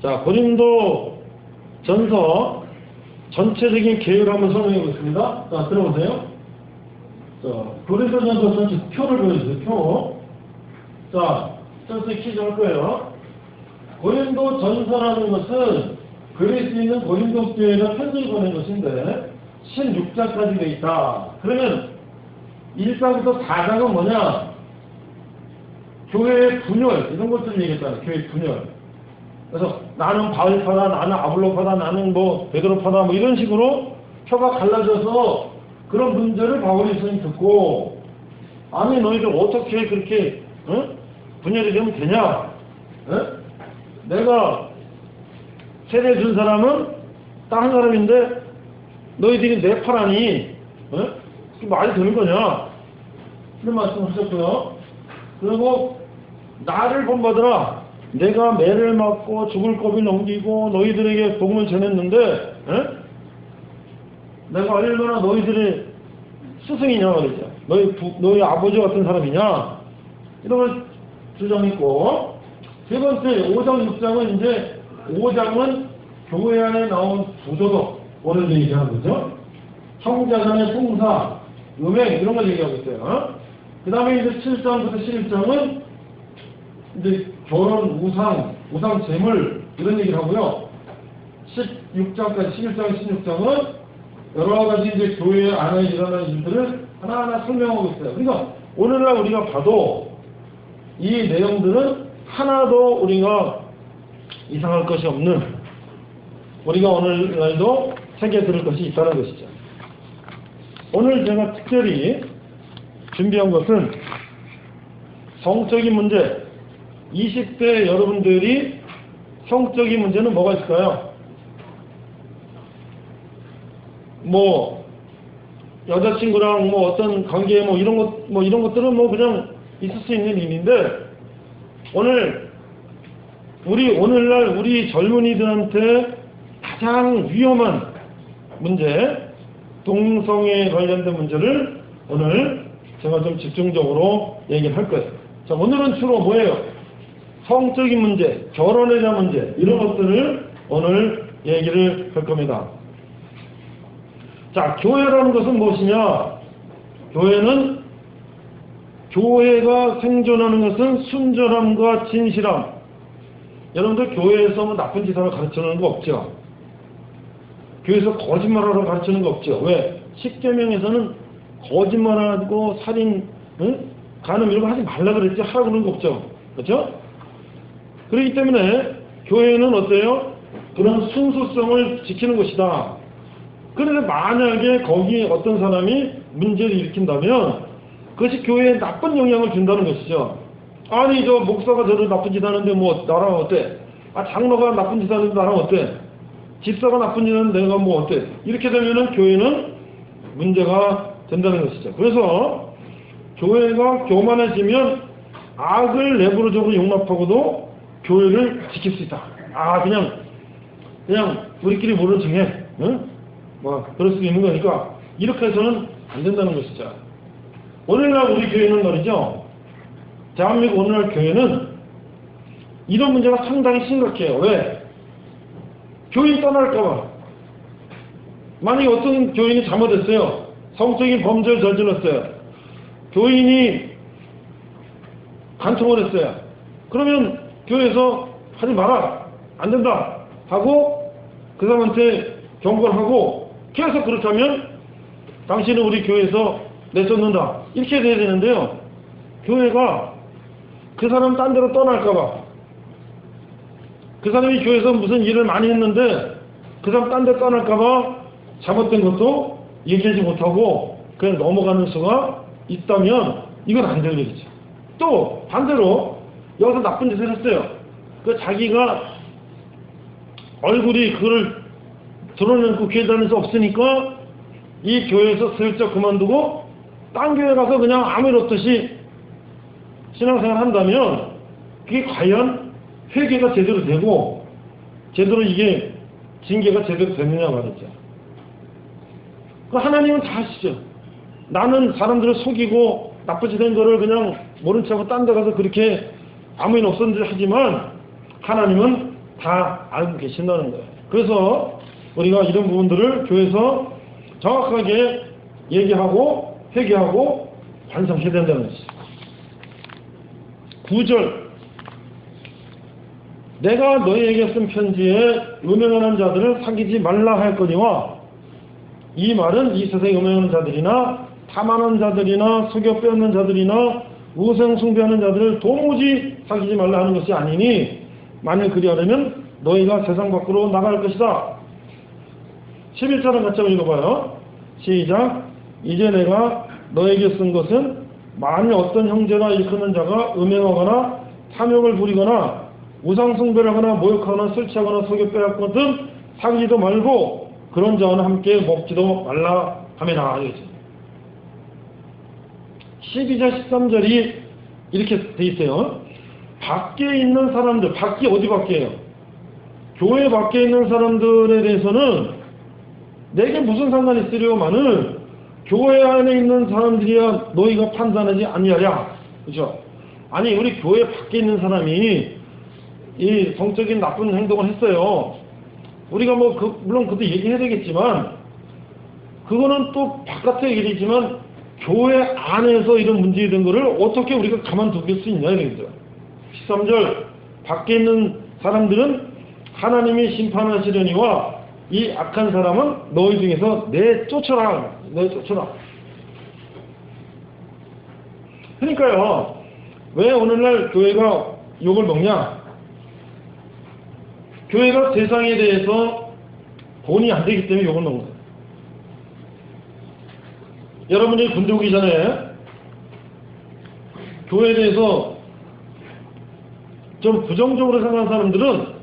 자, 고린도 전서 전체적인 계획을 한번 설명해 보겠습니다. 자, 들어보세요. 자, 고린도 전서 전체 표를 보여주세요. 표. 자, 전체 퀴즈 할 거예요. 고린도 전서라는 것은 그리스 있는 고린도 교회가 편지를 보낸 것인데 16장까지 되어 있다. 그러면 1장부터 4장은 뭐냐? 교회의 분열, 이런 것들을 얘기했잖아요. 교회의 분열. 그래서 나는 바울파다, 나는 아볼로파다, 나는 뭐 베드로파다, 뭐 이런 식으로 표가 갈라져서 그런 문제를 바울이 선생님 듣고, 아니 너희들 어떻게 그렇게 분열이 되면 되냐? 내가 세례 준 사람은 딱 한 사람인데 너희들이 내 파라니 그게 말이 되는 거냐? 이런 말씀하셨고요. 그리고 나를 본받으라. 내가 매를 맞고 죽을 고비 넘기고 너희들에게 복음을 전했는데 내가 얼마나 너희들의 스승이냐 말이죠. 너희 아버지 같은 사람이냐? 이런 걸 주장했고, 세 번째 5장 6장은 이제 5장은 교회 안에 나온 부도덕 오늘 얘기하는 거죠. 형제간의 풍사, 음행 이런 걸 얘기하고 있어요. 그 다음에 이제 7장부터 11장은 이제 결혼, 우상 재물 이런 얘기를 하고요. 16장까지 11장, 16장은 여러 가지 이제 교회 안에 일어나는 일들을 하나하나 설명하고 있어요. 그러니까 오늘날 우리가 봐도 이 내용들은 하나도 우리가 이상할 것이 없는, 우리가 오늘날도 새겨 들을 것이 있다는 것이죠. 오늘 제가 특별히 준비한 것은 성적인 문제. 20대 여러분들이 성적인 문제는 뭐가 있을까요? 뭐 여자친구랑 뭐 어떤 관계 뭐 이런 것들은 뭐 그냥 있을 수 있는 일인데, 오늘날 우리 젊은이들한테 가장 위험한 문제, 동성애에 관련된 문제를 오늘 제가 좀 집중적으로 얘기를 할 거예요. 자, 오늘은 주로 뭐예요? 성적인 문제, 결혼에 대한 문제, 이런 것들을 오늘 얘기를 할 겁니다. 자, 교회라는 것은 무엇이냐? 교회가 생존하는 것은 순전함과 진실함. 여러분들 교회에서 뭐 나쁜 짓 하러 가르치는 거 없죠? 교회에서 거짓말하러 가르치는 거 없죠? 왜? 십계명에서는 거짓말하고 살인, 간음 이런 거 하지 말라 그랬지, 하라고 그러는 거 없죠? 그렇죠? 그렇기 때문에 교회는 어때요? 그런 순수성을 지키는 것이다. 그런데 만약에 거기 어떤 사람이 문제를 일으킨다면 그것이 교회에 나쁜 영향을 준다는 것이죠. 아니 저 목사가 저를 나쁜 짓 하는데 뭐 나랑 어때? 장로가 나쁜 짓 하는데 나랑 어때? 집사가 나쁜 짓 하는데 내가 뭐 어때? 이렇게 되면은 교회는 문제가 된다는 것이죠. 그래서 교회가 교만해지면 악을 내부적으로 용납하고도 교회를 지킬 수 있다. 그냥 우리끼리 모르는 척해. 뭐 그럴 수도 있는 거니까 이렇게 해서는 안 된다는 것이죠. 오늘날 우리 교회는 말이죠. 대한민국 오늘날 교회는 이런 문제가 상당히 심각해요. 왜? 교인 떠날까봐. 만약에 어떤 교인이 잘못했어요. 성적인 범죄를 저질렀어요. 교인이 간통을 했어요. 그러면 교회에서 하지 마라, 안 된다 하고 그 사람한테 경고를 하고 계속 그렇게 하면 당신은 우리 교회에서 내쫓는다 이렇게 돼야 되는데요. 교회가 그 사람 딴 데로 떠날까봐, 그 사람이 교회에서 무슨 일을 많이 했는데 그 사람 딴 데 떠날까봐 잘못된 것도 얘기하지 못하고 그냥 넘어가는 수가 있다면 이건 안 될 일이죠. 또 반대로 여기서 나쁜 짓을 했어요. 그 자기가 얼굴이 그걸 드러내고 교회 다닐 수 없으니까 이 교회에서 슬쩍 그만두고 딴 교회 가서 그냥 아무 일 없듯이 신앙생활 한다면 그게 과연 회개가 제대로 되고 제대로 이게 징계가 제대로 되느냐 말이죠. 그 하나님은 다 아시죠. 나는 사람들을 속이고 나쁘게 된 거를 그냥 모른 척하고 딴 데 가서 그렇게 아무 일 없었는지 하지만 하나님은 다 알고 계신다는 거예요. 그래서 우리가 이런 부분들을 교회에서 정확하게 얘기하고 회개하고 반성해야 된다는 것이죠. 9절, 내가 너희에게 쓴 편지에 음행하는 자들을 사귀지 말라 할 거니와, 이 말은 이 세상에 음행하는 자들이나 탐하는 자들이나 속여 빼앗는 자들이나 우상 숭배하는 자들을 도무지 사귀지 말라 하는 것이 아니니, 만일 그리하려면 너희가 세상 밖으로 나갈 것이다. 11절은 같이 한번 읽어봐요. 시작. 이제 내가 너에게 쓴 것은 만일 어떤 형제나 일컫는 자가 음행하거나 탐욕을 부리거나 우상 숭배를 하거나 모욕하거나 술 취하거나 속여 빼앗거든 사귀지도 말고 그런 자와는 함께 먹지도 말라 하매나. 알겠죠? 12절 13절이 이렇게 돼 있어요. 밖에 있는 사람들, 밖이 어디 밖이에요? 교회 밖에 있는 사람들에 대해서는 내게 무슨 상관이 있으려마는 교회 안에 있는 사람들이야 너희가 판단하지 아니하랴. 그렇죠? 아니, 우리 교회 밖에 있는 사람이 이 성적인 나쁜 행동을 했어요. 우리가 물론 그것도 얘기해야 되겠지만, 그거는 또 바깥의 일이지만 교회 안에서 이런 문제가 된 거를 어떻게 우리가 가만두길 수 있냐 이거죠. 13절, 밖에 있는 사람들은 하나님이 심판하시려니와 이 악한 사람은 너희 중에서 내쫓아라. 그러니까요, 왜 오늘날 교회가 욕을 먹냐? 교회가 세상에 대해서 본이 안 되기 때문에 욕을 먹는 거예요. 여러분이 군대 오기 전에 교회에 대해서 좀 부정적으로 생각하는 사람들은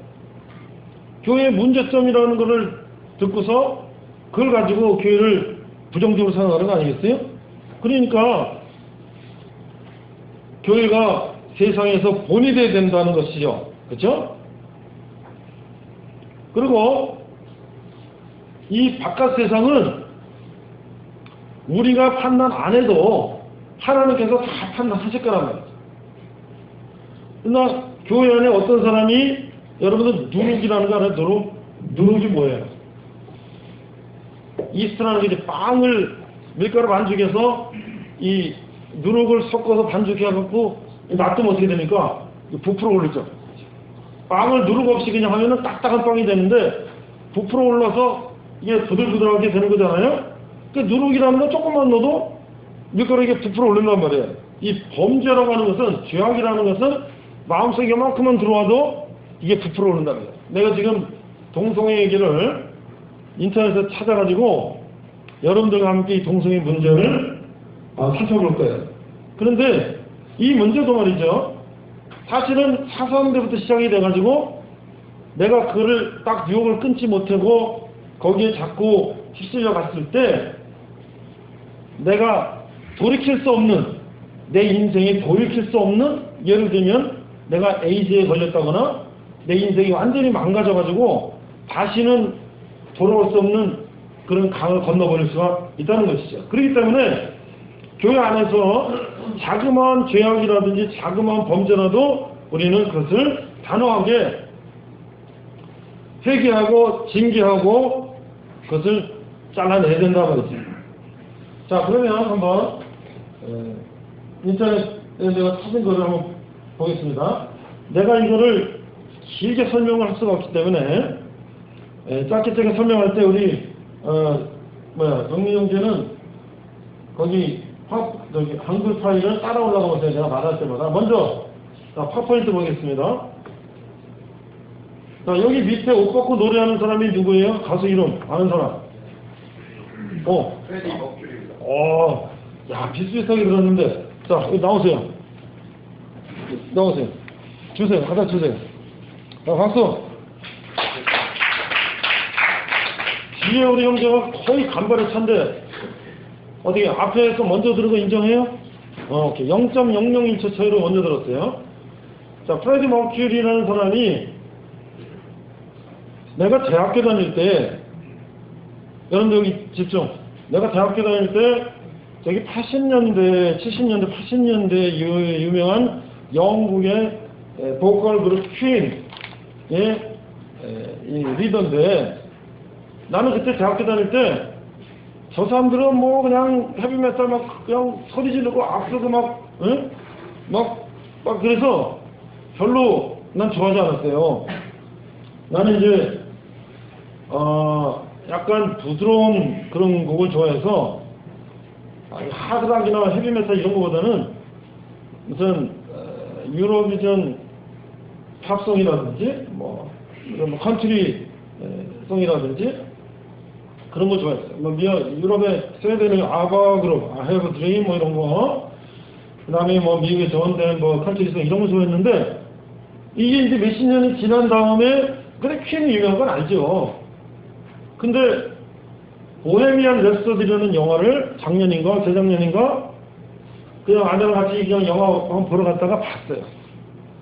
교회의 문제점이라는 것을 듣고서 그걸 가지고 교회를 부정적으로 생각하는 거 아니겠어요? 그러니까 교회가 세상에서 본이 돼야 된다는 것이죠. 그렇죠? 그리고 이 바깥 세상은 우리가 판단 안 해도 하나님께서 다 판단하실 거란 말이죠. 그러나 교회 안에 어떤 사람이, 여러분들 누룩이라는 거 알아요? 누룩이 뭐예요? 이스트라는 게 이제 빵을 밀가루 반죽해서 이 누룩을 섞어서 반죽해갖고 놔두면 어떻게 됩니까? 부풀어 오르죠. 빵을 누룩 없이 그냥 하면은 딱딱한 빵이 되는데 부풀어 올라서 이게 부들부들하게 되는 거잖아요. 그 누룩이라는 거 조금만 넣어도 밀가루에 부풀어 오른단 말이에요. 이 범죄라고 하는 것은, 죄악이라는 것은 마음속에 이만큼만 들어와도 이게 부풀어 오른다는 거예요. 내가 지금 동성애 얘기를 인터넷에서 찾아가지고 여러분들과 함께 이 동성애 문제를 살펴볼 거예요. 그런데 이 문제도 말이죠, 사실은 사소한 데부터 시작이 돼가지고 내가 그를 딱 유혹을 끊지 못하고 거기에 자꾸 휩쓸려 갔을 때 내가 돌이킬 수 없는, 내 인생에 돌이킬 수 없는, 예를 들면 내가 에이즈에 걸렸다거나 내 인생이 완전히 망가져가지고 다시는 돌아올 수 없는 그런 강을 건너버릴 수가 있다는 것이죠. 그렇기 때문에 교회 안에서 자그마한 죄악이라든지 자그마한 범죄라도 우리는 그것을 단호하게 회개하고 징계하고 그것을 잘라내야 된다는 거죠. 자, 그러면 한번 인터넷에 내가 찾은 거를 한번 보겠습니다. 내가 이거를 길게 설명을 할 수가 없기 때문에 짧게 설명할 때 우리 정민 형제는 거기 한글 파일을 따라 올라가면서 내가 말할 때마다 먼저 파워포인트 보겠습니다. 자, 여기 밑에 옷 벗고 노래하는 사람이 누구예요? 가수 이름 아는 사람? 프레디 머큐리입니다. 야, 비슷비슷하게 들었는데. 자, 여기 나오세요. 주세요. 갖다 주세요. 자, 박수. 뒤에 우리 형제가 거의 간발의 차인데 어떻게 앞에서 먼저 들은 거 인정해요? 오케이. 0.001초 차이로 먼저 들었어요. 자, 프레디 머큐리라는 사람이 내가 대학교 다닐 때, 여러분들 여기 집중. 내가 대학교 다닐 때 저기 80년대, 70년대, 80년대 유명한 영국의 보컬 그룹 퀸의 이 리더인데, 나는 그때 대학교 다닐 때 저 사람들은 뭐 그냥 헤비메탈 막 그냥 소리 지르고 앞서고 막, 응? 막 그래서 별로 난 좋아하지 않았어요. 나는 이제 약간 부드러운 그런 곡을 좋아해서 하드락이나 헤비메탈 이런 거보다는 무슨 유로비전 팝송이라든지 뭐 컨트리 송이라든지 그런 거 좋아했어요. 뭐 유럽의 스웨덴의 아바 그룹, 해브 드림 뭐 이런 거, 그다음에 뭐 미국의 존 뭐 컨트리송 이런 거 좋아했는데, 이게 이제 몇십 년이 지난 다음에 그래 퀸이 유명한 건 알죠. 근데 보헤미안 랩소디라는 영화를 작년인가 재작년인가 그냥 아내랑 같이 그냥 영화 한번 보러 갔다가 봤어요.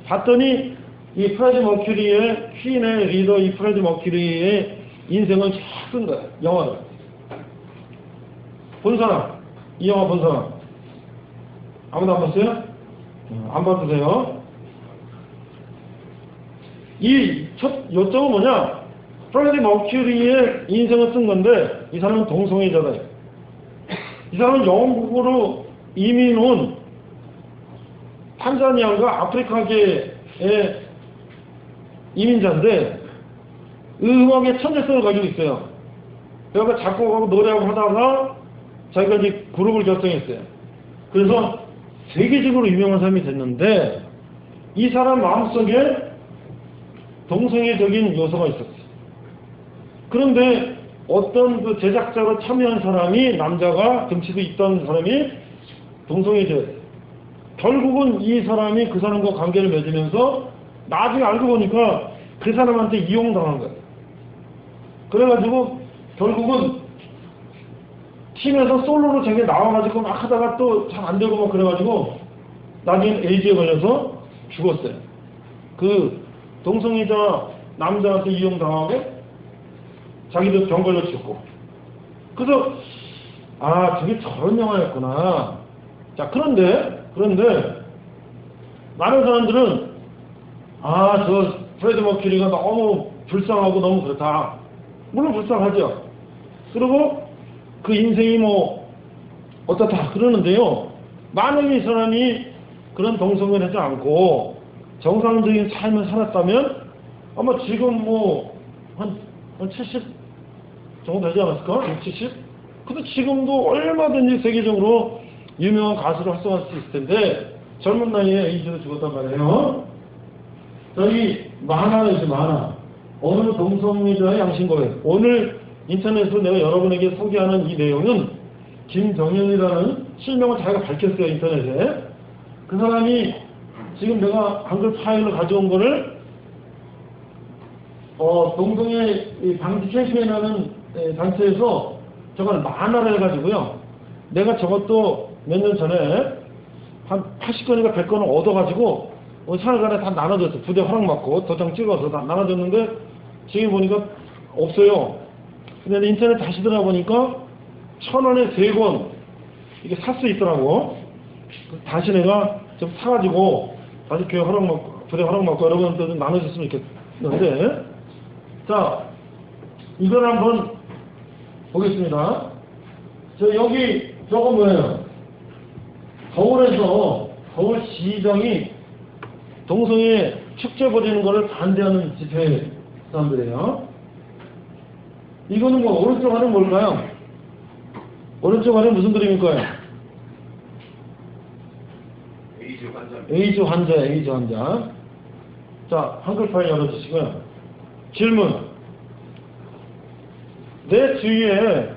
봤더니 이 프레디 머큐리의 퀸의 리더 이 프레디 머큐리의 인생을 쫙 쓴 거예요. 영화를. 본 사람, 이 영화 본 사람 아무도 안 봤어요? 안 봐주세요. 이 첫 요점은 뭐냐? 프레디 머큐리의 인생을 쓴 건데, 이 사람은 동성애자다. 이 사람은 영국으로 이민 온 탄자니아가 아프리카계의 이민자인데 음악의 천재성을 가지고 있어요. 그러니까 작곡하고 노래하고 하다가 자기가 이제 그룹을 결성했어요. 그래서 세계적으로 유명한 사람이 됐는데, 이 사람 마음속에 동성애적인 요소가 있었어요. 그런데 어떤 그 제작자로 참여한 사람이, 남자가 등치도 있던 사람이 동성애자였어요. 결국은 이 사람이 그 사람과 관계를 맺으면서 나중에 알고 보니까 그 사람한테 이용당한 거예요. 그래가지고 결국은 팀에서 솔로로 자기가 나와가지고 막 하다가 또 잘 안 되고 막 그래가지고 나중에 에이즈에 걸려서 죽었어요. 그 동성애자 남자한테 이용당하고 자기도 병 걸려 죽고. 그래서 저게 저런 영화였구나. 자, 그런데 많은 사람들은 저 프레디 머큐리가 너무 불쌍하고 너무 그렇다. 물론 불쌍하죠. 그리고 그 인생이 뭐 어떻다 그러는데요. 만약에 이 사람이 그런 동성을 하지 않고 정상적인 삶을 살았다면 아마 지금 뭐 한 70 정도 되지 않았을까? 60, 70? 근데 지금도 얼마든지 세계적으로 유명한 가수로 활동할 수 있을 텐데 젊은 나이에 에이즈로 죽었단 말이에요. 저희 만화가 있어요. 만화. 어느 동성애자의 양심고백. 오늘 인터넷에서 내가 여러분에게 소개하는 이 내용은 김정현이라는 실명을 자기가 밝혔어요. 인터넷에. 그 사람이 지금 내가 한글 파일로 가져온 거를 동성애 방지 캠페인하는 단체에서 저걸 만화를 해가지고요. 내가 저것도 몇 년 전에 한 80건인가 100건을 얻어가지고 사흘간에 다 나눠줬어요. 부대 허락 받고 도장 찍어서 다 나눠줬는데 지금 보니까 없어요. 근데 인터넷 다시 들어보니까 1,000원에 3권 이게 살 수 있더라고. 다시 내가 좀 사가지고 다시 교회 허락 받고 부대 허락 받고 여러분한테 좀 나눠줬으면 좋겠는데, 자, 이걸 한번 보겠습니다. 여기 저거 뭐예요? 서울시정이 동성애 축제 벌이는 거를 반대하는 집회 사람들이에요. 이거는 뭐 오른쪽 아래는 뭘까요? 오른쪽 아래는 무슨 그림일까요? 에이즈 환자. 자, 한글 파일 열어주시고요. 질문. 내 주위에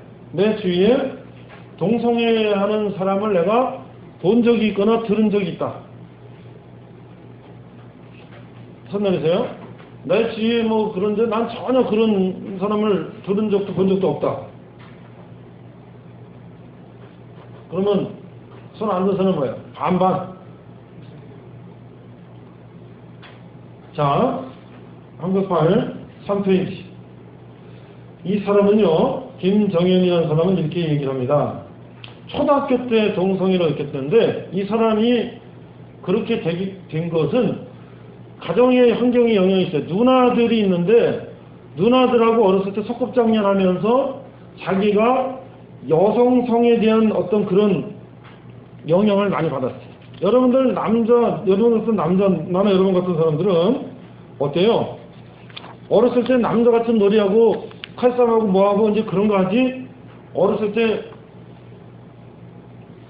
동성애 하는 사람을 내가 본 적이 있거나 들은 적이 있다. 손 내리세요. 내 주위에 뭐 그런데 난 전혀 그런 사람을 들은 적도 본 적도 없다. 그러면 손 안 드서는 뭐예요? 반반. 자, 한글 파일 3페이지. 이 사람은요, 김정현이라는 사람은 이렇게 얘기를 합니다. 초등학교 때 동성애를 느꼈는데 이 사람이 그렇게 된 것은 가정의 환경에 영향이 있어요. 누나들이 있는데 누나들하고 어렸을 때 소꿉장난하면서 자기가 여성성에 대한 어떤 그런 영향을 많이 받았어요. 여러분들 여러분 같은 남자, 나나 여러분 같은 사람들은 어때요? 어렸을 때 남자 같은 놀이하고 칼싸움하고 뭐하고 이제 그런 거 하지? 어렸을 때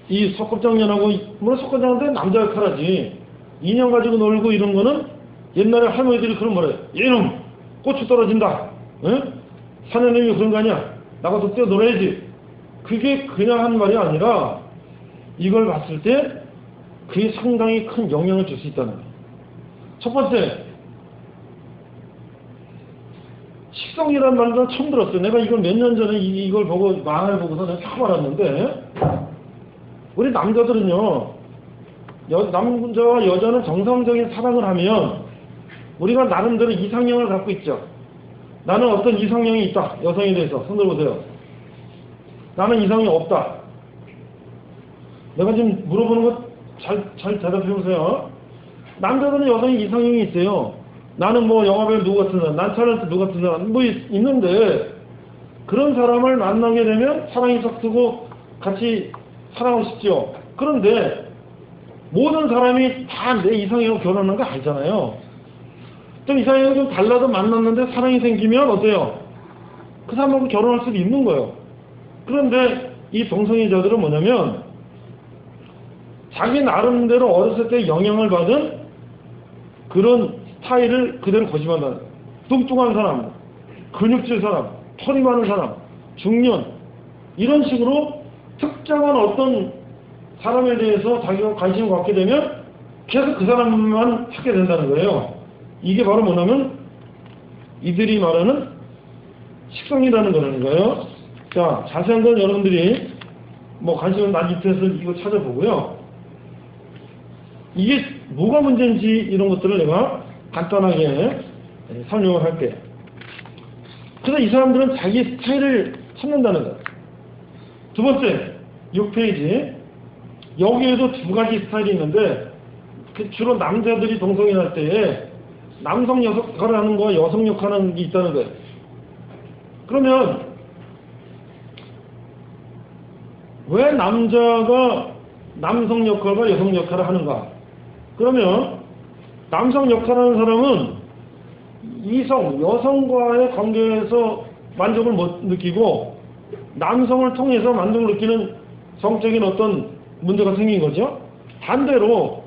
이 소꿉장난하고, 물론 소꿉장난은 남자 역할하지. 인형 가지고 놀고 이런 거는 옛날에 할머니들이 그런 말해요. 이놈 고추 떨어진다. 응? 사내님이 그런 거 아니야. 나가서 뛰어놀아야지. 그게 그냥 한 말이 아니라 이걸 봤을 때 그게 상당히 큰 영향을 줄 수 있다는 거예요. 첫 번째, 식성이라는 말도 처음 들었어요. 내가 이걸 몇 년 전에 이걸 보고 망을 보고서 내가 처음 알았는데, 우리 남자들은요, 남자와 여자는 정상적인 사랑을 하면 우리가 나름대로 이상형을 갖고 있죠. 나는 어떤 이상형이 있다. 여성에 대해서 손 들어보세요. 나는 이상형이 없다. 내가 지금 물어보는 거 잘 대답해 보세요. 남자들은 여성이 이상형이 있어요. 나는 뭐 영화배우 누구 같은 사람, 난 탤런트 누구 같은 사람 뭐 있는데, 그런 사람을 만나게 되면 사랑이 싹트고 같이 사랑하고 싶죠. 그런데 모든 사람이 다 내 이상형으로 결혼하는 거 아니잖아요. 좀 이상형이 좀 달라도 만났는데 사랑이 생기면 어때요? 그 사람하고 결혼할 수도 있는 거예요. 그런데 이 동성애자들은 뭐냐면 자기 나름대로 어렸을 때 영향을 받은 그런 스타일을 그대로 고집한다는 거예요. 뚱뚱한 사람, 근육질 사람, 털이 많은 사람, 중년, 이런 식으로 특정한 어떤 사람에 대해서 자기가 관심을 갖게 되면 계속 그 사람만 찾게 된다는 거예요. 이게 바로 뭐냐면 이들이 말하는 식성이라는 거라는 거예요. 자, 자세한 건 여러분들이 뭐 관심을 많이 있어서 이거 찾아보고요. 이게 뭐가 문제인지 이런 것들을 내가 간단하게 설명을 할게요. 그래서 이 사람들은 자기 스타일을 찾는다는 거예요. 두 번째, 6페이지. 여기에도 두 가지 스타일이 있는데, 주로 남자들이 동성애할 때에 남성 역할을 하는 거와 여성 역할을 하는 게 있다는 거예요. 그러면 왜 남자가 남성 역할과 여성 역할을 하는가? 그러면 남성 역할을 하는 사람은 여성과의 관계에서 만족을 못 느끼고 남성을 통해서 만족을 느끼는 성적인 어떤 문제가 생긴 거죠. 반대로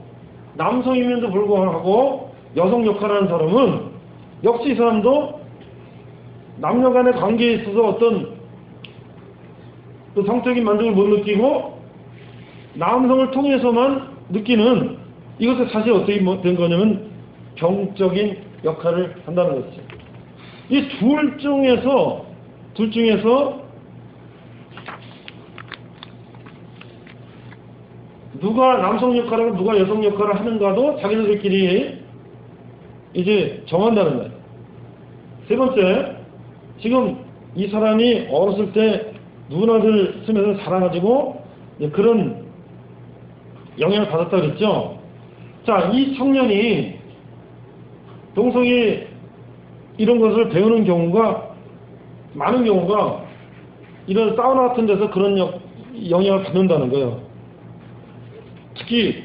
남성임에도 불구하고 여성 역할을 하는 사람은 역시 이 사람도 남녀 간의 관계에 있어서 어떤 그 성적인 만족을 못 느끼고 남성을 통해서만 느끼는, 이것은 사실 어떻게 된 거냐면 병적인 역할을 한다는 것이죠. 이 둘 중에서 누가 남성 역할하고 누가 여성 역할을 하는가도 자기들끼리 이제 정한다는 거예요. 세 번째, 지금 이 사람이 어렸을 때 누나들 쓰면서 살아가지고 그런 영향을 받았다 그랬죠. 자, 이 청년이 동성애 이런 것을 배우는 경우가 많은 경우가 이런 사우나 같은 데서 그런 영향을 받는다는 거예요. 특히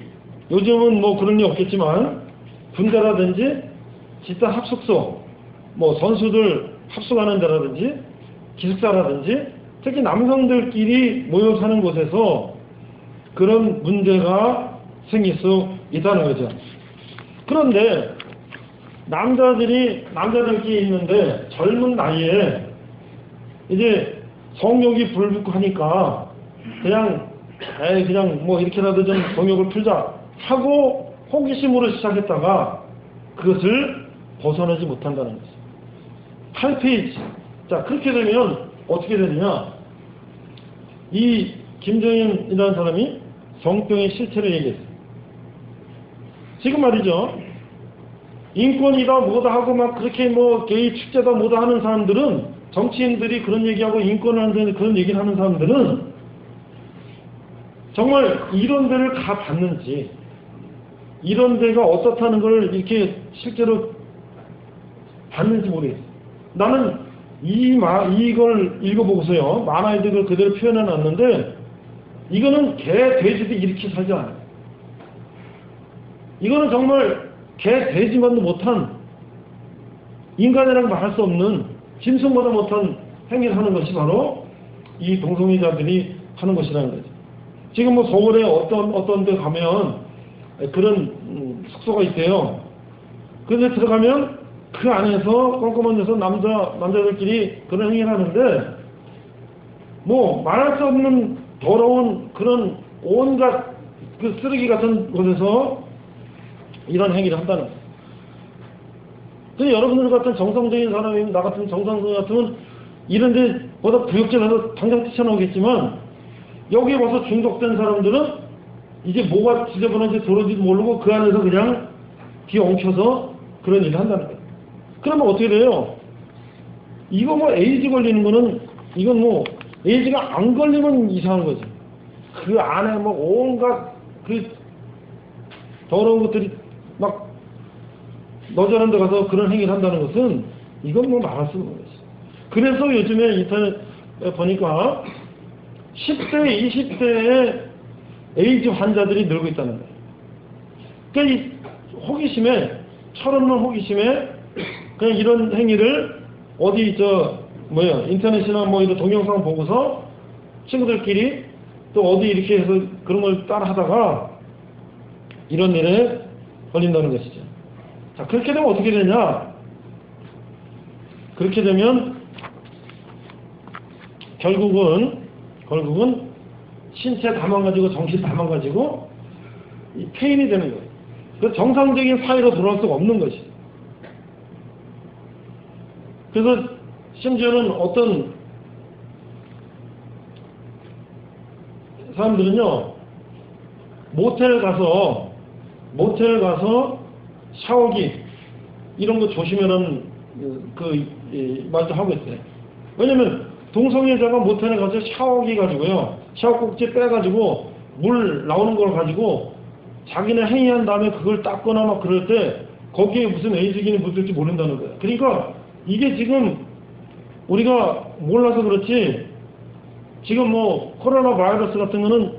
요즘은 뭐 그런 게 없겠지만 군대라든지 집단 합숙소, 뭐 선수들 합숙하는 데라든지 기숙사라든지 특히 남성들끼리 모여 사는 곳에서 그런 문제가 생길 수 있다는 거죠. 그런데 남자들끼리 있는데 젊은 나이에 이제 성욕이 불붙고 하니까 그냥 뭐 이렇게라도 좀 성욕을 풀자 하고 호기심으로 시작했다가 그것을 벗어나지 못한다는 거죠. 8페이지. 자, 그렇게 되면 어떻게 되느냐? 이 김정현이라는 사람이 성병의 실체를 얘기했어요. 지금 말이죠. 인권이다 뭐다 하고 막 그렇게 뭐 게이 축제다 뭐다 하는 사람들은, 정치인들이 그런 얘기하고 인권을 하는 그런 얘기를 하는 사람들은 정말 이런 데를 가봤는지, 이런 데가 어떻다는 걸 이렇게 실제로 봤는지 모르겠어요. 나는 이걸 읽어보고서요. 만화에도 그걸 그대로 표현해 놨는데, 이거는 개, 돼지도 이렇게 살지 않아요. 이거는 정말 개, 돼지만도 못한, 인간이라고 말할 수 없는, 짐승보다 못한 행위를 하는 것이 바로 이 동성애자들이 하는 것이라는 거죠. 지금 뭐 서울에 어떤 데 가면 그런 숙소가 있대요. 그런데 들어가면 그 안에서 꼼꼼한 데서 남자들끼리 그런 행위를 하는데, 뭐 말할 수 없는 더러운 그런 온갖 그 쓰레기 같은 곳에서 이런 행위를 한다는 거예요. 근데 여러분들 같은 정상적인 사람이면, 나 같은 정상적 같으면 이런 데보다 부역질해서 당장 뛰쳐나오겠지만, 여기에 와서 중독된 사람들은 이제 뭐가 지저분한지 도로지도 모르고 그 안에서 그냥 뒤엉켜서 그런 일을 한다는 거예요. 그러면 어떻게 돼요? 이거 뭐 에이즈 걸리는 거는, 이건 뭐 에이즈가 안 걸리면 이상한 거지. 그 안에 뭐 온갖 그 더러운 것들이 막 너저런 데 가서 그런 행위를 한다는 것은, 이건 뭐 말할 수 없는 거지. 그래서 요즘에 인터넷에 보니까 10대, 20대의 에이즈 환자들이 늘고 있다는 거예요. 그러니까 이 호기심에, 철없는 호기심에 그냥 이런 행위를 어디 인터넷이나 뭐 이런 동영상 보고서 친구들끼리 또 어디 이렇게 해서 그런 걸 따라 하다가 이런 일에 걸린다는 것이죠. 자, 그렇게 되면 어떻게 되냐? 그렇게 되면 결국은 신체 다 망가지고 정신 다 망가지고 이 폐인이 되는 거예요. 그 정상적인 사회로 돌아올 수가 없는 것이. 그래서 심지어는 어떤 사람들은요, 모텔 가서 샤워기 이런 거 조심해라는 말도 하고 있어요. 왜냐면 동성애자가 모텔에 가서 샤워기 가지고요, 샤워 꼭지 빼가지고 물 나오는 걸 가지고 자기네 행위한 다음에 그걸 닦거나 막 그럴 때 거기에 무슨 에이즈균이 묻을지 모른다는 거예요. 그러니까 이게 지금 우리가 몰라서 그렇지, 지금 뭐 코로나 바이러스 같은 거는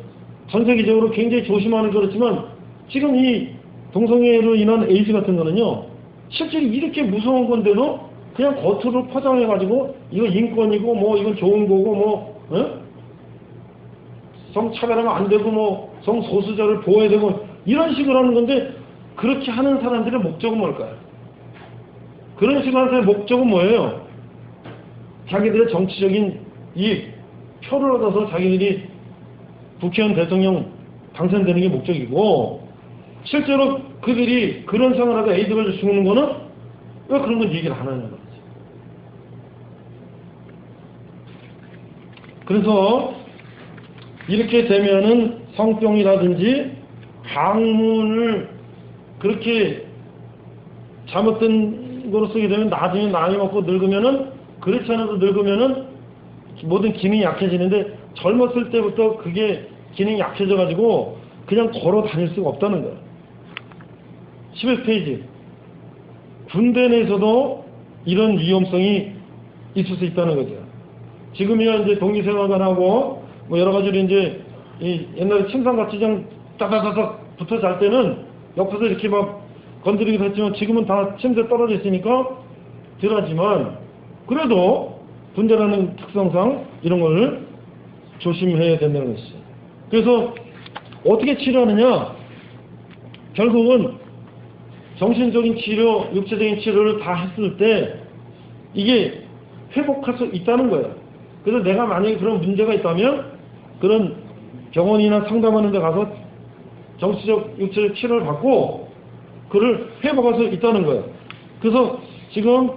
전 세계적으로 굉장히 조심하는 그렇지만, 지금 이 동성애로 인한 에이즈 같은 거는요, 실제로 이렇게 무서운 건데도 그냥 겉으로 포장해가지고 이거 인권이고 뭐 이건 좋은 거고 뭐 성차별하면 안 되고 뭐 성소수자를 보호해야 되고 이런 식으로 하는 건데, 그렇게 하는 사람들의 목적은 뭘까요? 그런 식으로 하는 사람의 목적은 뭐예요? 자기들의 정치적인 이익, 표를 얻어서 자기들이 국회의원 대통령 당선되는 게 목적이고, 실제로 그들이 그런 생활하다 에이즈 걸려 죽는 거는 왜 그런 건 얘기를 안 하냐는 거지. 그래서 이렇게 되면은 성병이라든지 항문을 그렇게 잘못된 거로 쓰게 되면 나중에 나이 먹고 늙으면은, 그렇지 않아도 늙으면은 모든 기능이 약해지는데, 젊었을 때부터 그게 기능이 약해져가지고 그냥 걸어 다닐 수가 없다는 거예요. 11페이지. 군대 내에서도 이런 위험성이 있을 수 있다는 거죠. 지금이야 이제 독립생활관하고 뭐 여러 가지로 이제 옛날에 침상같이 그냥 따다다닥 붙어 잘 때는 옆에서 이렇게 막 건드리기도 했지만, 지금은 다 침대 떨어져 있으니까 덜하지만, 그래도 군대라는 특성상 이런 걸 조심해야 된다는 것이죠. 그래서 어떻게 치료하느냐? 결국은 정신적인 치료, 육체적인 치료를 다 했을 때 이게 회복할 수 있다는 거예요. 그래서 내가 만약에 그런 문제가 있다면 그런 병원이나 상담하는 데 가서 정치적, 육체적 치료를 받고 그를 회복할 수 있다는 거예요. 그래서 지금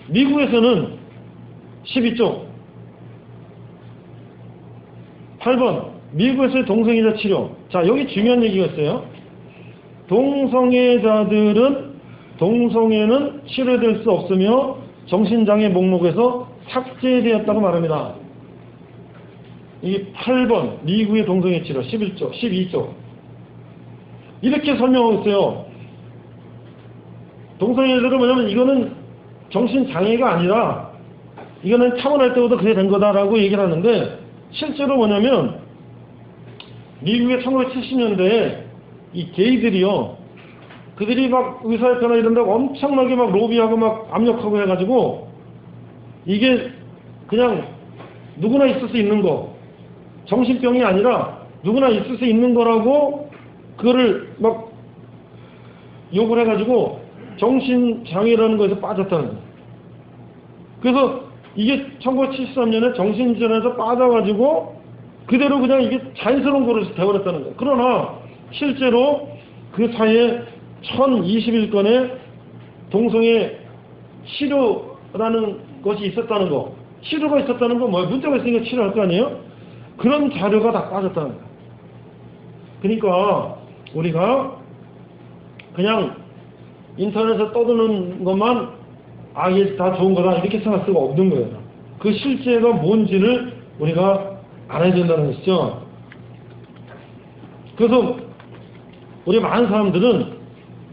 미국에서는 12쪽 8번 미국에서의 동성애자 치료. 자, 여기 중요한 얘기가 있어요. 동성애는 치료될 수 없으며 정신장애 목록에서 삭제되었다고 말합니다. 이 8번 미국의 동성애 치료 11쪽, 12쪽 이렇게 설명하고 있어요. 동성애들은 뭐냐면 이거는 정신장애가 아니라 이거는 타고날 때부터 그래 된 거다라고 얘기를 하는데 실제로 뭐냐면 미국의 1970년대에 이 게이들이요. 그들이 막 의사협회나 이런다고 엄청나게 막 로비하고 막 압력하고 해가지고 이게 그냥 누구나 있을 수 있는 거. 정신병이 아니라 누구나 있을 수 있는 거라고 그거를 막 욕을 해가지고 정신장애라는 거에서 빠졌다는 거예요. 그래서 이게 1973년에 정신질환에서 빠져가지고 그대로 그냥 이게 자연스러운 거로 되어버렸다는 거예요. 그러나 실제로 그 사이에 1021건의 동성애 치료라는 것이 있었다는 거. 치료가 있었다는 건 뭐야? 문제가 있으니까 치료할 거 아니에요? 그런 자료가 다 빠졌다는 거예요. 그러니까 우리가 그냥 인터넷에 떠드는 것만 아 이게 다 좋은 거다 이렇게 생각할 수가 없는 거예요. 그 실제가 뭔지를 우리가 알아야 된다는 것이죠. 그래서 우리 많은 사람들은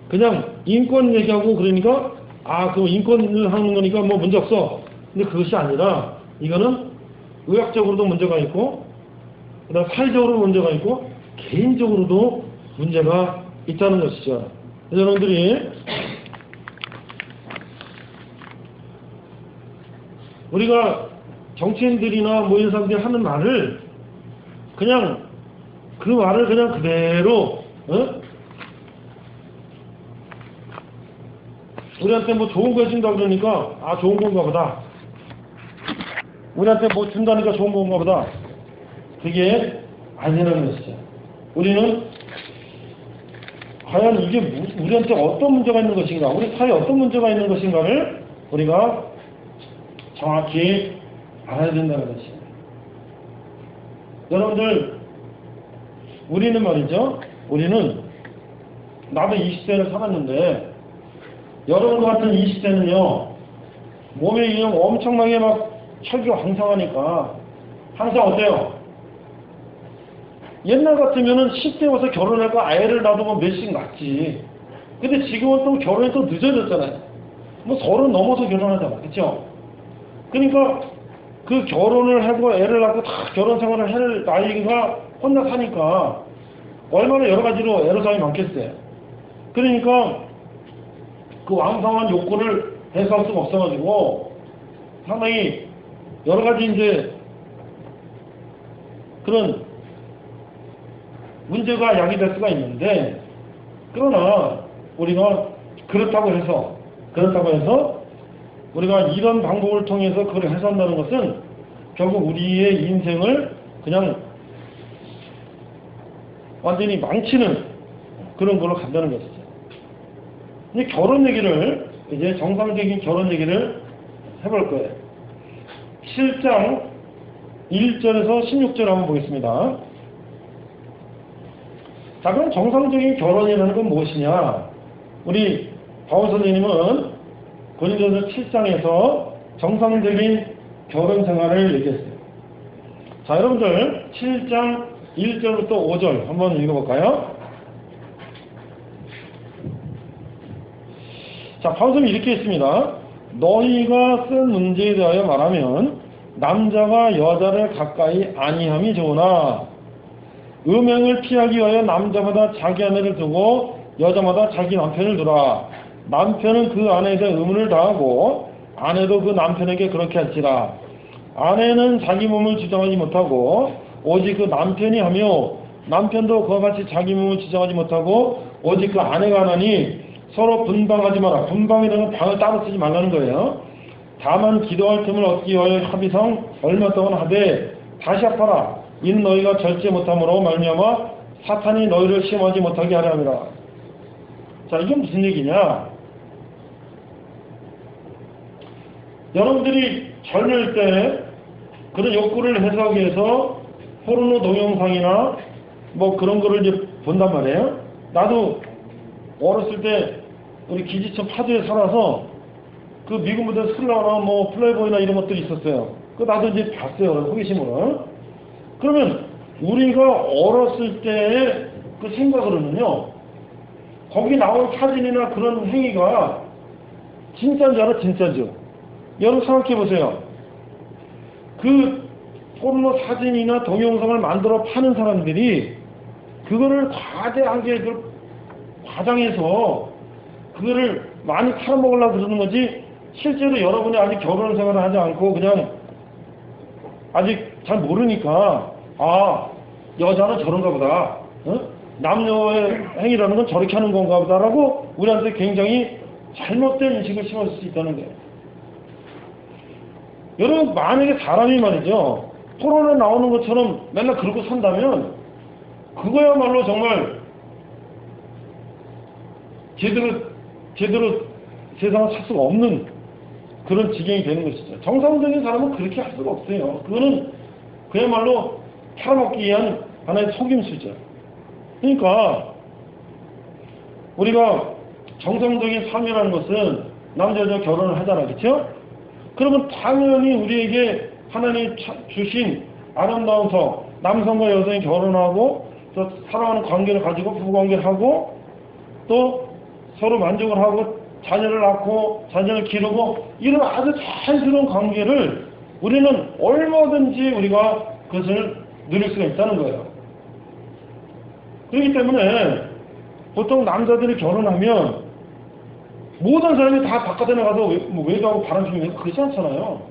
그냥 인권 얘기하고 그러니까 아 그럼 인권을 하는 거니까 뭐 문제 없어. 근데 그것이 아니라 이거는 의학적으로도 문제가 있고 그다음 사회적으로 문제가 있고 개인적으로도 문제가 있다는 것이죠. 여러분들이 우리가 정치인들이나 뭐 이런 사람들이 하는 말을 그냥 그 말을 그냥 그대로 우리한테 뭐 좋은 거 해준다 그러니까 아 좋은 건가 보다. 우리한테 뭐 준다니까 좋은 건가 보다. 그게 아니라는 것이죠. 우리는 과연 이게 우리한테 어떤 문제가 있는 것인가, 우리 사회에 어떤 문제가 있는 것인가를 우리가 정확히 알아야 된다는 것입니다. 여러분들, 우리는 말이죠. 우리는 나도 20대를 살았는데 여러분 같은 20대는요. 몸에 그냥 엄청나게 막 혈기가 왕성하니까 항상 어때요? 옛날 같으면은 10대 와서 결혼할까 아이를 놔두고 몇씩 낳지. 근데 지금은 또 결혼이 또 늦어졌잖아요. 뭐 30 넘어서 결혼하잖아. 그쵸? 그러니까 그 결혼을 하고 애를 낳고 다 결혼 생활을 할 나이가 혼자 사니까 얼마나 여러 가지로 애로사항이 많겠어요. 그러니까 그 왕성한 욕구를 해소할 수가 없어가지고 상당히 여러 가지 이제 그런 문제가 야기될 수가 있는데, 그러나 우리가 그렇다고 해서 우리가 이런 방법을 통해서 그걸 해소한다는 것은 결국 우리의 인생을 그냥 완전히 망치는 그런 걸로 간다는 것이죠. 이제 결혼 얘기를, 이제 정상적인 결혼 얘기를 해볼 거예요. 7장 1절에서 16절 한번 보겠습니다. 자, 그럼 정상적인 결혼이라는 건 무엇이냐? 우리 바울 선생님은 고린도서 7장에서 정상적인 결혼 생활을 얘기했어요. 자, 여러분들 7장 1절부터 5절 한번 읽어볼까요? 자, 바울 선생님이 이렇게 했습니다. 너희가 쓴 문제에 대하여 말하면 남자가 여자를 가까이 아니함이 좋으나 음행을 피하기 위하여 남자마다 자기 아내를 두고 여자마다 자기 남편을 두라. 남편은 그 아내에 대해 의문을 다하고 아내도 그 남편에게 그렇게 할지라. 아내는 자기 몸을 주장하지 못하고 오직 그 남편이 하며 남편도 그와 같이 자기 몸을 주장하지 못하고 오직 그 아내가 하나니 서로 분방하지 마라. 분방이라는 방을 따로 쓰지 말라는 거예요. 다만 기도할 틈을 얻기 위하여 합의상 얼마 동안 하되 다시 합하라. 이는 너희가 절제 못함으로 말미암아 사탄이 너희를 시험하지 못하게 하려 함이라. 자, 이게 무슨 얘기냐? 여러분들이 젊을 때 그런 욕구를 해소하기 위해서 포르노 동영상이나 뭐 그런 거를 이제 본단 말이에요. 나도 어렸을 때 우리 기지천 파주에 살아서 그 미국 무대 슬라나 뭐 플레이보이나 이런 것들이 있었어요. 그 나도 이제 봤어요. 호기심으로. 그러면 우리가 어렸을 때의 그 생각으로는요, 거기 나온 사진이나 그런 행위가 진짜인 줄 알아? 진짜죠. 여러분 생각해 보세요. 그 포르노 사진이나 동영상을 만들어 파는 사람들이 그거를 과대하게 과장해서 그거를 많이 팔아먹으려고 그러는 거지, 실제로 여러분이 아직 결혼 생활을 하지 않고 그냥 아직 잘 모르니까, 아, 여자는 저런가 보다, 남녀의 행위라는 건 저렇게 하는 건가 보다라고 우리한테 굉장히 잘못된 인식을 심어줄 수 있다는 거예요. 여러분, 만약에 사람이 말이죠, 토론에 나오는 것처럼 맨날 그러고 산다면 그거야말로 정말 제대로 세상을 살 수가 없는 그런 지경이 되는 것이죠. 정상적인 사람은 그렇게 할 수가 없어요. 그거는 그야말로 팔아먹기 위한 하나의 속임수죠. 그러니까 우리가 정상적인 삶이라는 것은 남자 여자 결혼을 하잖아, 그렇죠? 그러면 당연히 우리에게 하나님이 주신 아름다운 성, 남성과 여성이 결혼하고 또 사랑하는 관계를 가지고 부부관계를 하고 또 서로 만족을 하고 자녀를 낳고 자녀를 기르고 이런 아주 자연스러운 관계를 우리는 얼마든지 우리가 그것을 누릴 수가 있다는 거예요. 그렇기 때문에 보통 남자들이 결혼하면 모든 사람이 다 바깥에 나가서 외도하고 바람 피우면 그렇지 않잖아요.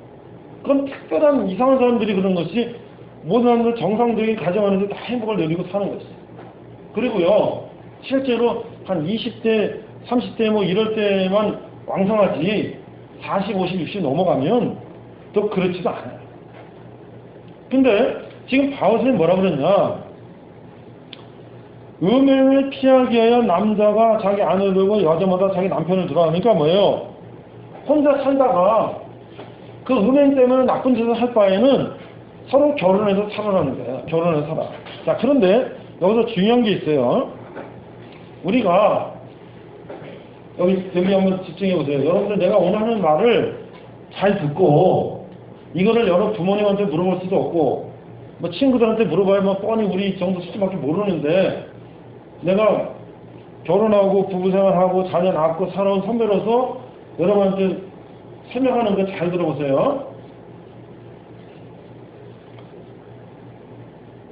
그건 특별한 이상한 사람들이 그런 것이, 모든 사람들 정상적인 가정 안에서 다 행복을 누리고 사는 것이죠. 그리고요, 실제로 한 20대, 30대 뭐 이럴 때만 왕성하지 40, 50, 60 넘어가면 또 그렇지도 않아요. 근데 지금 바울이 뭐라 그랬냐, 음행을 피하기 위하여 남자가 자기 아내를 두고 여자마다 자기 남편을 들어가니까 뭐예요? 혼자 살다가 그 음행 때문에 나쁜 짓을 할 바에는 서로 결혼해서 살아라는 거예요. 결혼해서 살아. 자, 그런데 여기서 중요한 게 있어요. 우리가 여기 한번 집중해 보세요. 여러분들, 내가 오늘 하는 말을 잘 듣고 이거를 여러 부모님한테 물어볼 수도 없고 뭐 친구들한테 물어봐야 뭐 뻔히 우리 정도 수준밖에 모르는데, 내가 결혼하고 부부생활하고 자녀 낳고 살아온 선배로서 여러분한테 설명하는 거 잘 들어보세요.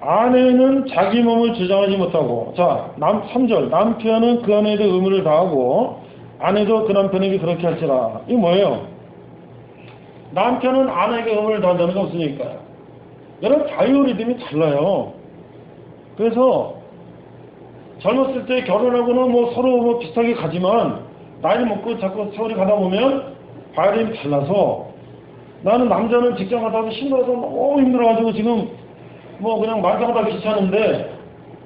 아내는 자기 몸을 주장하지 못하고, 자, 3절, 남편은 그 아내에게 의무를 다하고 아내도 그 남편에게 그렇게 할지라. 이게 뭐예요? 남편은 아내에게 의무를 다한다는 게 없으니까요. 여러분, 바이오리듬이 달라요. 그래서 젊었을 때 결혼하고는 뭐 서로 뭐 비슷하게 가지만 나이 먹고 자꾸 세월이 가다 보면 바이오리듬이 달라서, 나는 남자는 직장 가다 힘들어서 너무 힘들어가지고 지금 뭐 그냥 말다하다 귀찮은데,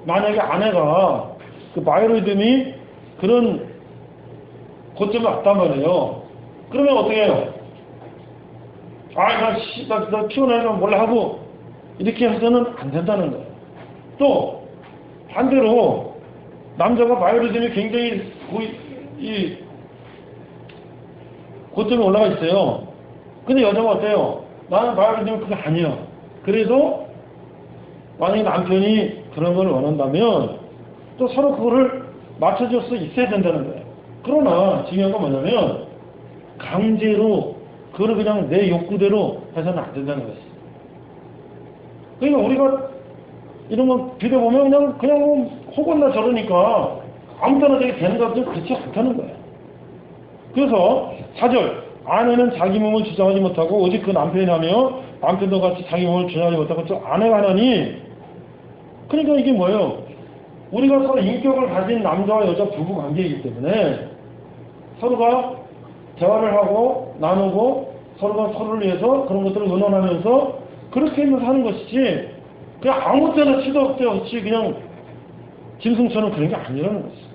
만약에 아내가 그 바이오리듬이 그런 고점이 왔단 말이에요. 그러면 어떻게 해요? 나 피곤해서 몰래 하고 이렇게 해서는 안 된다는 거예요. 또 반대로 남자가 바이오리듬이 굉장히 이 고점이 올라가 있어요. 근데 여자가 어때요? 나는 바이오리듬이 그게 아니야. 그래도 만약에 남편이 그런 걸 원한다면 또 서로 그거를 맞춰줄 수 있어야 된다는 거예요. 그러나 중요한 건 뭐냐면 강제로 그걸 그냥 내 욕구대로 해서는 안 된다는 것이죠. 그러니까 우리가 이런 거 비벼보면 그냥 호건나 저러니까 아무 때나 되게 되는 것도 그렇지 않다는 거예요. 그래서 4절, 아내는 자기 몸을 주장하지 못하고 오직 그 남편이라며 남편도 같이 자기 몸을 주장하지 못하고 저 아내가 하나니, 그러니까 이게 뭐예요? 우리가 서로 인격을 가진 남자와 여자 부부 관계이기 때문에 서로가 대화를 하고 나누고 서로가 서로를 위해서 그런 것들을 의논하면서 그렇게 하면서 하는 것이지, 그냥 아무 때나 시도 없이 그냥 짐승처럼 그런 게 아니라는 것이죠.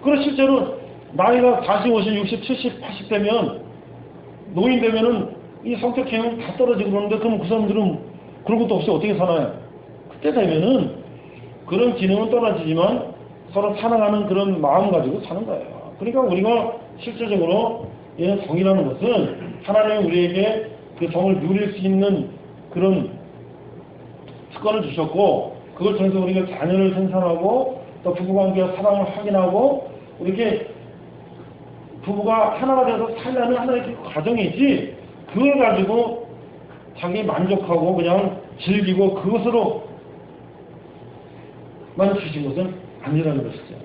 그리고 실제로 나이가 40, 50, 60, 70, 80 되면, 노인 되면은 이 성격 기능이 다 떨어지고 그러는데, 그럼 그 사람들은 그런 것도 없이 어떻게 사나요? 그때 되면은 그런 기능은 떨어지지만 서로 사랑하는 그런 마음 가지고 사는 거예요. 그러니까 우리가 실제적으로 이런 정이라는 것은 하나님이 우리에게 그 정을 누릴 수 있는 그런 특권을 주셨고, 그걸 통해서 우리가 자녀를 생산하고 또 부부관계와 사랑을 확인하고 이렇게 부부가 하나가 돼서 살려는 하나의 그 과정이지, 그걸 가지고 자기 만족하고 그냥 즐기고 그것으로만 주신 것은 아니라는 것이죠.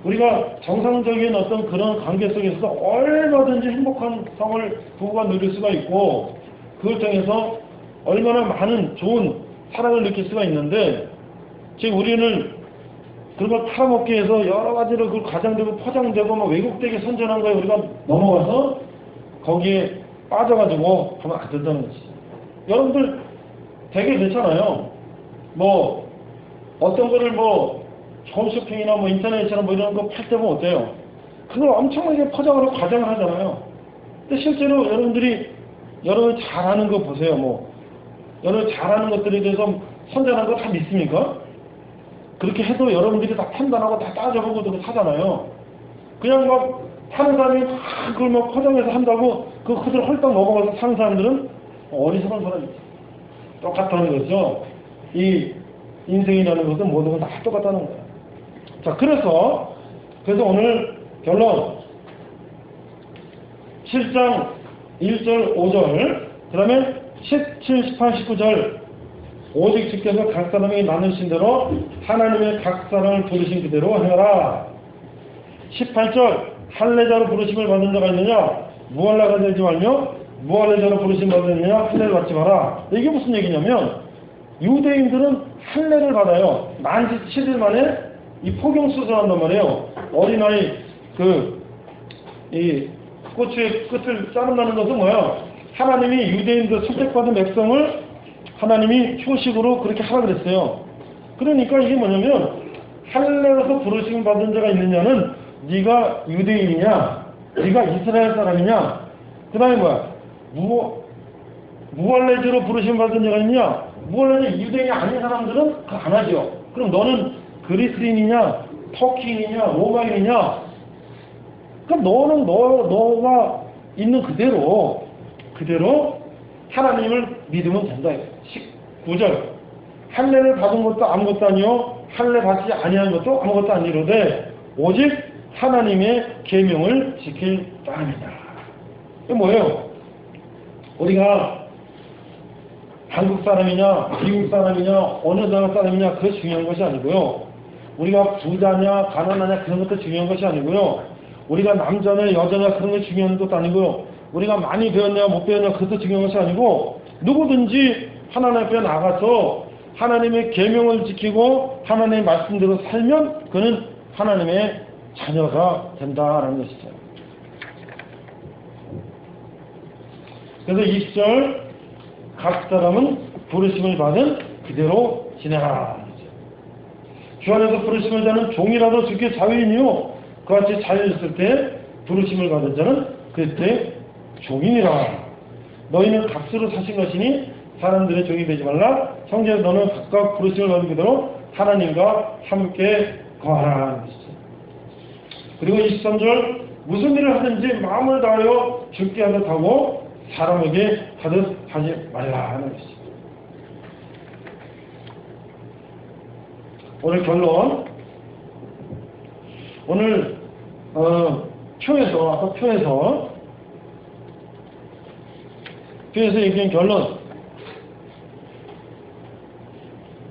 우리가 정상적인 어떤 그런 관계 속에서 얼마든지 행복한 성을 부부가 누릴 수가 있고, 그걸 통해서 얼마나 많은 좋은 사랑을 느낄 수가 있는데, 지금 우리는 그걸 팔아먹기 위해서 여러 가지로 그걸 과장되고 포장되고 막 왜곡되게 선전한 거에 우리가 넘어가서 거기에 빠져가지고 하면 안 된다는 것이죠. 여러분들 되게 그렇잖아요. 뭐 어떤 거를 뭐 홈쇼핑이나 뭐 인터넷이나 뭐 이런 거 팔 때 보면 어때요? 그걸 엄청나게 포장으로 과장을 하잖아요. 근데 실제로 여러분들이 여러분 잘하는 거 보세요. 뭐 여러분 잘하는 것들에 대해서 선전하는 거 다 믿습니까? 그렇게 해도 여러분들이 다 판단하고 다 따져보고 그거 사잖아요. 그냥 막 사는 사람이 막 그걸 막 포장해서 한다고 그 그들 헐떡 넘어가서 사는 사람들은 어리석은 사람이죠. 똑같다는 거죠. 이 인생이라는 것은 모든 건 다 똑같다는 거예요. 자, 그래서 오늘 결론 7장 1절 5절 그 다음에 17, 18, 19절 오직 주께서 각 사람에게 나누신 대로 하나님의 각 사람을 부르신 그대로 행하라. 18절 할례자로 부르심을 받은 자가 있느냐 무할례가 되지 말며 무할례자로 부르심 받은 자냐 할례를 받지 마라. 이게 무슨 얘기냐면 유대인들은 할례를 받아요. 만지 7일 만에 이 포경수술을 한단 말이에요. 어린아이 이 고추의 끝을 자른다는 것은 뭐야? 하나님이 유대인들 선택받은 백성을 하나님이 휴식으로 그렇게 하라 그랬어요. 그러니까 이게 뭐냐면 할례로서 부르심 받은 자가 있느냐는 네가 유대인이냐 네가 이스라엘 사람이냐 그 다음에 뭐야 무할례자로 부르심 받은 자가 있느냐 무할례자 유대인이 아닌 사람들은 그거 안 하죠. 그럼 너는 그리스인이냐 터키인이냐 로마인이냐 그럼 너는 너가 있는 그대로 하나님을 믿으면 된다. 19절 할례를 받은 것도 아무것도 아니요 할례 받지 아니한 것도 아무것도 아니로되 오직 하나님의 계명을 지킬 따름이다. 이게 뭐예요? 우리가 한국 사람이냐 미국 사람이냐 어느 나라 사람이냐 그게 중요한 것이 아니고요. 우리가 부자냐 가난하냐 그런 것도 중요한 것이 아니고요. 우리가 남자냐 여자냐 그런 게 중요한 것도 아니고요. 우리가 많이 배웠냐 못 배웠냐 그것도 중요한 것이 아니고 누구든지 하나님 앞에 나가서 하나님의 계명을 지키고 하나님의 말씀대로 살면 그는 하나님의 자녀가 된다라는 것이죠. 그래서 20절 각 사람은 부르심을 받은 그대로 지내라. 주 안에서 부르심을 자는 종이라도 주께 자유인이요 그같이 자유 있을 때 부르심을 받은 자는 그때 종이니라. 너희는 값으로 사신 것이니 사람들의 종이 되지 말라. 형제 너는 각각 부르심을 받은 그대로 하나님과 함께 거하라. 그리고 23절 무슨 일을 하든지 마음을 다하여 주께 하듯 하고 사람에게 하듯 하지 말라 하는 것이죠. 오늘 결론 오늘 아까 표에서 얘기한 결론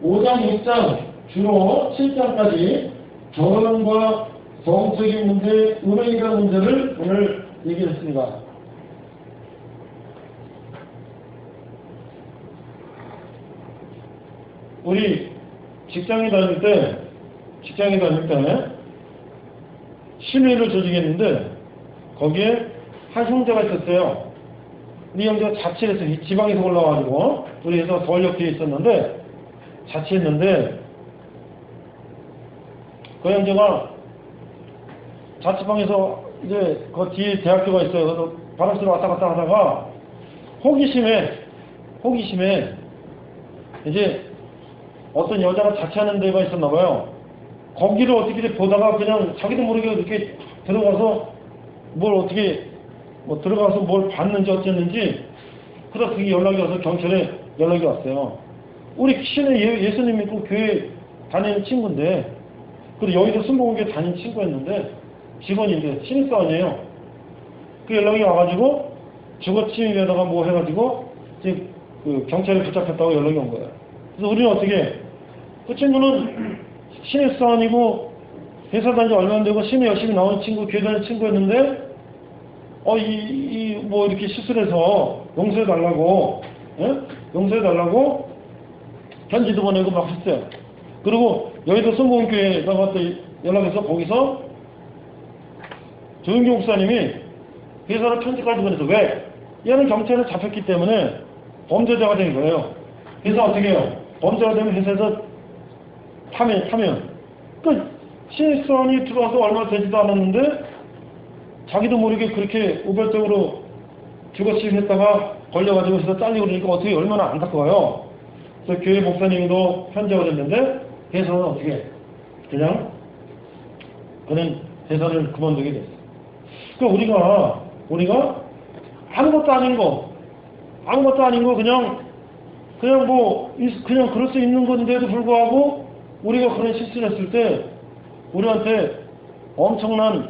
5장 6장 주로 7장까지 결혼과 성적인 문제, 은행이라는 문제를 오늘 얘기했습니다. 우리 직장에 다닐 때 심의를 조직했는데 거기에 한 형제가 있었어요. 우리 형제가 자취를 했어요. 지방에서 올라와가지고 우리 회사 서울역에 있었는데 자취했는데 그 형제가 자취방에서 이제 그 뒤에 대학교가 있어요. 그래서 바람 쐬러 왔다 갔다 하다가 호기심에 이제 어떤 여자가 자취하는 데가 있었나 봐요. 거기를 어떻게 보다가 그냥 자기도 모르게 이렇게 들어가서 들어가서 뭘 봤는지 어쨌는지 그래서 그게 연락이 와서 경찰에 연락이 왔어요. 우리 신의 예수님 믿고 교회 다니는 친구인데 그리고 여의도 순복음교회 다닌 친구였는데 직원인데 신입사원이에요. 그 연락이 와가지고 주거침입에다가 뭐 해가지고 지금 그 경찰에 붙잡혔다고 연락이 온 거예요. 그래서 우리는 어떻게 그 친구는 신입사원이고 회사 다닌 지 얼마 안 되고 시내 열심히 나온 친구, 교회 다니는 친구였는데 뭐 이렇게 시술해서 용서해달라고, 예? 용서해달라고 편지도 보내고 막 했어요. 그리고 여의도 순복음교회에다가 또 연락해서 거기서 조윤기 목사님이 회사로 편지까지 보내서 왜? 얘는 경찰에 잡혔기 때문에 범죄자가 된 거예요. 그래서 어떻게 해요? 범죄가 되면 회사에서 타면. 그 신입사원이 들어와서 얼마 되지도 않았는데 자기도 모르게 그렇게 우발적으로 주거침입했다가 걸려가지고 회사 잘리고 그러니까 어떻게 얼마나 안타까워요. 그래서 교회 목사님도 편지가 됐는데 회사는 어떻게 그냥 그는 회사를 그만두게 됐어요. 그러니까 우리가 아무것도 아닌 거 그냥 그럴 수 있는 건데도 불구하고 우리가 그런 실수를 했을 때 우리한테 엄청난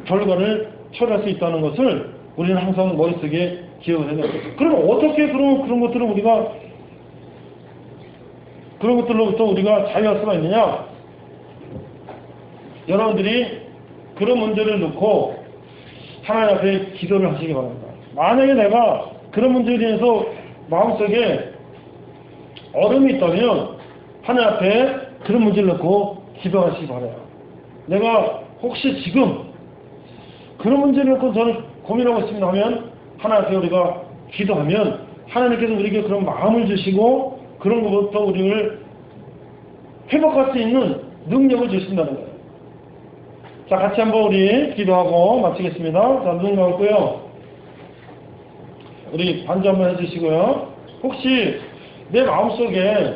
결과를 초래할 수 있다는 것을 우리는 항상 머릿속에 기억을 해야 돼요. 그럼 어떻게 그런 것들을 우리가 그런 것들로부터 우리가 자유할 수가 있느냐? 여러분들이 그런 문제를 놓고 하나님 앞에 기도를 하시기 바랍니다. 만약에 내가 그런 문제에 대해서 마음속에 어려움이 있다면 하나님 앞에 그런 문제를 놓고 기도하시기 바라요. 내가 혹시 지금 그런 문제를 놓고 저는 고민하고 있습니다 하면 하나님 앞에 우리가 기도하면 하나님께서 우리에게 그런 마음을 주시고 그런 것부터 우리를 회복할 수 있는 능력을 주신다는 거예요. 자, 같이 한번 우리 기도하고 마치겠습니다. 자, 눈 감고요. 우리 반주 한번 해주시고요. 혹시 내 마음속에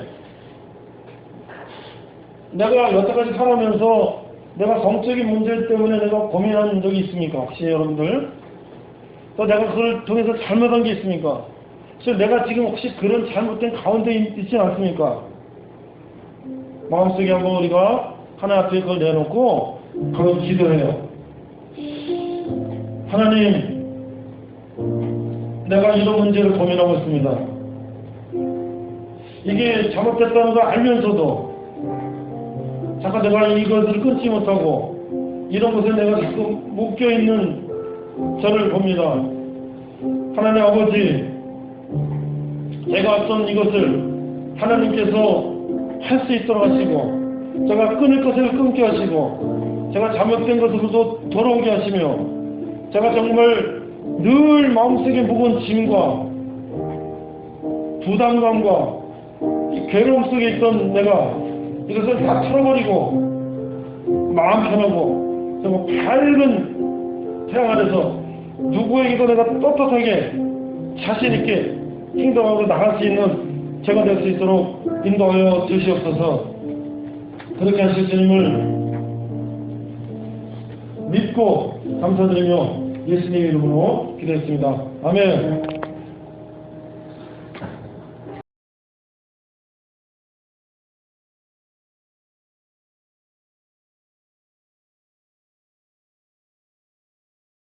내가 여태까지 살아오면서 내가 성적인 문제 때문에 내가 고민한 적이 있습니까? 혹시 여러분들? 또 내가 그걸 통해서 잘못한 게 있습니까? 그래서 내가 지금 혹시 그런 잘못된 가운데 있지 않습니까? 마음속에 한번 우리가 하나님 앞에 그걸 내놓고 그걸 기도해요. 하나님, 내가 이런 문제를 고민하고 있습니다. 이게 잘못됐다는 걸 알면서도 잠깐 내가 이것을 끊지 못하고 이런 곳에 내가 자꾸 묶여있는 저를 봅니다. 하나님 아버지, 제가 어떤 이것을 하나님께서 할 수 있도록 하시고 제가 끊을 것을 끊게 하시고 제가 잘못된 것으로도 돌아오게 하시며 제가 정말 늘 마음속에 무거운 짐과 부담감과 괴로움 속에 있던 내가 이것을 다 털어버리고 마음 편하고 정말 밝은 태양 아래서 누구에게도 내가 떳떳하게 자신있게 행동하고 나갈 수 있는 제가 될 수 있도록 인도하여 주시옵소서. 그렇게 하실 주님을 믿고 감사드리며 예수님 이름으로 기도했습니다. 아멘.